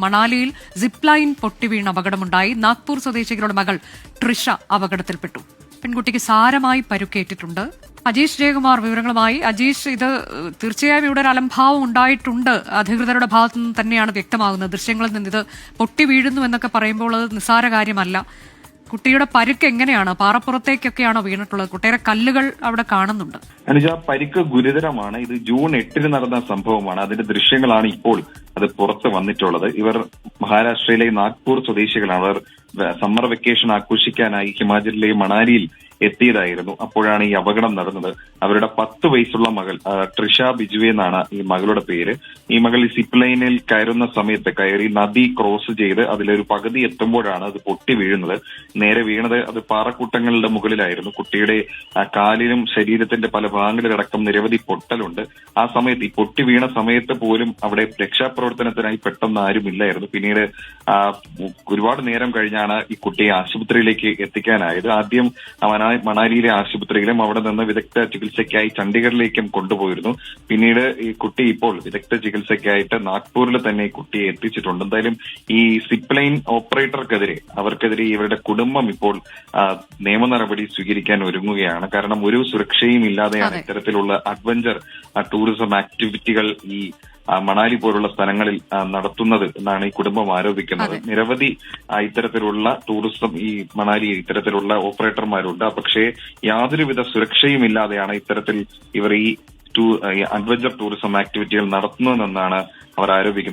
മണാലിയിൽ zip line പൊട്ടിവീണ് അപകടമുണ്ടായി. Nagpur സ്വദേശികളുടെ മകൾ ട്രിഷ അപകടത്തിൽപ്പെട്ടു. പെൺകുട്ടിക്ക് സാരമായി പരുക്കേറ്റിട്ടുണ്ട്. അജീഷ് ജയകുമാർ വിവരങ്ങളുമായി. അജീഷ്, ഇത് തീർച്ചയായും ഇവിടെ ഒരു അലംഭാവം ഉണ്ടായിട്ടുണ്ട്. അധികൃതരുടെ ഭാഗത്തു നിന്ന് തന്നെയാണ് വ്യക്തമാകുന്നത്. ദൃശ്യങ്ങളിൽ നിന്ന് ഇത് പൊട്ടി വീഴുന്നു എന്നൊക്കെ പറയുമ്പോൾ അത് നിസ്സാര കാര്യമല്ല. കുട്ടിയുടെ പരുക്ക് എങ്ങനെയാണ്? പാറപ്പുറത്തേക്കൊക്കെയാണോ വീണിട്ടുള്ളത്? കുട്ടിയുടെ കല്ലുകൾ അവിടെ കാണുന്നുണ്ട്. അനുജ, പരിക്ക് ഗുരുതരമാണ്. ഇത് ജൂൺ 8 നടന്ന സംഭവമാണ്. അതിന്റെ ദൃശ്യങ്ങളാണ് ഇപ്പോൾ അത് പുറത്ത് വന്നിട്ടുള്ളത്. ഇവർ മഹാരാഷ്ട്രയിലെ നാഗ്പൂർ സ്വദേശികളാണ്. അവർ സമ്മർ വെക്കേഷൻ ആഘോഷിക്കാനായി ഹിമാചലിലെ മണാലിയിൽ എത്തിയതായിരുന്നു. അപ്പോഴാണ് ഈ അപകടം നടന്നത്. അവരുടെ 10 വയസ്സുള്ള മകൾ ട്രിഷ ബിജുവെ എന്നാണ് ഈ മകളുടെ പേര്. ഈ മകൾ ഈ സിപ്പ് ലൈനിൽ കയറുന്ന സമയത്ത് കയറി നദി ക്രോസ് ചെയ്ത് അതിലൊരു പകുതി എത്തുമ്പോഴാണ് അത് പൊട്ടി വീഴുന്നത്. നേരെ വീണത് അത് പാറക്കൂട്ടങ്ങളുടെ മുകളിലായിരുന്നു. കുട്ടിയുടെ കാലിലും ശരീരത്തിന്റെ പല ഭാഗങ്ങളിലടക്കം നിരവധി പൊട്ടലുണ്ട്. ആ സമയത്ത് ഈ പൊട്ടി വീണ സമയത്ത് പോലും അവിടെ രക്ഷാപ്രവർത്തനത്തിനായി പെട്ടെന്ന് ആരുമില്ലായിരുന്നു. പിന്നീട് ഒരുപാട് നേരം കഴിഞ്ഞാണ് ഈ കുട്ടിയെ ആശുപത്രിയിലേക്ക് എത്തിക്കാനായത്. ആദ്യം മണാലിയിലെ ആശുപത്രിയിലും അവിടെ നിന്ന് വിദഗ്ധ ചികിത്സയ്ക്കായി ചണ്ഡീഗഡിലേക്കും കൊണ്ടുപോയിരുന്നു. പിന്നീട് ഈ കുട്ടി ഇപ്പോൾ വിദഗ്ധ ചികിത്സയ്ക്കായിട്ട് നാഗ്പൂരിൽ തന്നെ ഈ കുട്ടിയെ എത്തിച്ചിട്ടുണ്ട്. എന്തായാലും ഈ സിപ്പ് ലൈൻ അവർക്കെതിരെ ഇവരുടെ കുടുംബം ഇപ്പോൾ നിയമ നടപടി സ്വീകരിക്കാൻ ഒരുങ്ങുകയാണ്. കാരണം ഒരു സുരക്ഷയും ഇല്ലാതെയാണ് ഇത്തരത്തിലുള്ള അഡ്വഞ്ചർ ടൂറിസം ആക്ടിവിറ്റികൾ ഈ മണാലി പോലുള്ള സ്ഥലങ്ങളിൽ നടത്തുന്നത് എന്നാണ് ഈ കുടുംബം ആരോപിക്കുന്നത്. നിരവധി ഇത്തരത്തിലുള്ള ടൂറിസം ഈ മണാലിയിൽ ഇത്തരത്തിലുള്ള ഓപ്പറേറ്റർമാരുണ്ട്. പക്ഷേ യാതൊരുവിധ സുരക്ഷയും ഇല്ലാതെയാണ് ഇത്തരത്തിൽ ഇവർ ഈ അഡ്വഞ്ചർ ടൂറിസം ആക്ടിവിറ്റികൾ നടത്തുന്നതെന്നാണ് അവർ ആരോപിക്കുന്നത്.